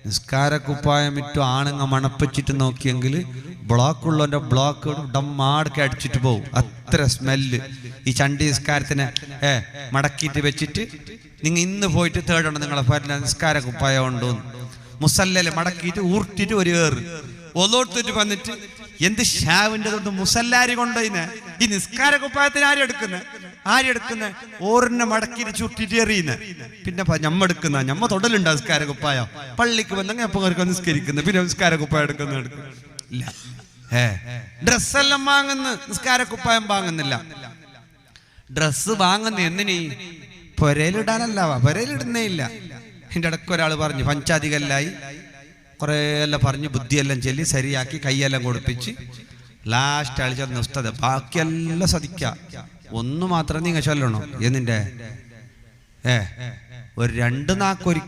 നിസ്കാരക്കുപ്പായം ഇട്ടു ആണുങ്ങ മണപ്പിച്ചിട്ട് നോക്കിയെങ്കിൽ ബ്ലോക്കുള്ളവന്റെ ബ്ലോക്ക് ഡമ്മാടൊക്കെ അടിച്ചിട്ട് പോകും. അത്ര സ്മെല്ല്. ഈ ചണ്ടി നിസ്കാരത്തിനെ മടക്കിയിട്ട് വെച്ചിട്ട് നിങ്ങൾ ഇന്ന് പോയിട്ട് തേടണം നിങ്ങളെ പേരിൽ നിസ്കാരക്കുപ്പായം ഉണ്ടോന്ന്. മുസല്ലല് മടക്കിയിട്ട് ഊർട്ടിട്ട് ഒരു ഏറ് ഒലോട്ടിട്ട് വന്നിട്ട് എന്ത് ഷാവിൻ്റെ തൊട്ട് മുസല്ലാരി കൊണ്ടുപോയിന്നെ. ഈ നിസ്കാരക്കുപ്പായത്തിന് ആരെടുക്കുന്ന ഓറിനെ മടക്കിയിട്ട് ചുട്ടിട്ട് എറിയുന്ന. പിന്നെ ഞമ്മ തൊടലുണ്ട് നിസ്കാരക്കുപ്പായം. പള്ളിക്ക് വന്നെങ്കിൽ എപ്പോൾ നിസ്കരിക്കുന്ന, പിന്നെ നിസ്കാരക്കുപ്പായം എടുക്കുന്ന ഇല്ല. ഡ്രസ്സെല്ലാം വാങ്ങുന്ന, നിസ്കാരക്കുപ്പായം വാങ്ങുന്നില്ല. ഡ്രസ്സ് വാങ്ങുന്ന എന്തിനീ? പൊരയിലിടാനല്ല, പൊരയിലിടുന്നേ ഇല്ല. എൻ്റെ ഇടയ്ക്ക് ഒരാൾ പറഞ്ഞു, പഞ്ചാധികല്ലായി കുറേ എല്ലാം പറഞ്ഞ് ബുദ്ധിയെല്ലാം ചൊല്ലി ശരിയാക്കി കൈയെല്ലാം കൊടുപ്പിച്ച് ലാസ്റ്റ് അഴിച്ച ഉസ്താദ് ബാക്കിയെല്ലാം സദിക്കാം, ഒന്ന് മാത്രം നിങ്ങൾ ചൊല്ലണോ എന്നിൻ്റെ ഒരു 2 നാക്കൊരി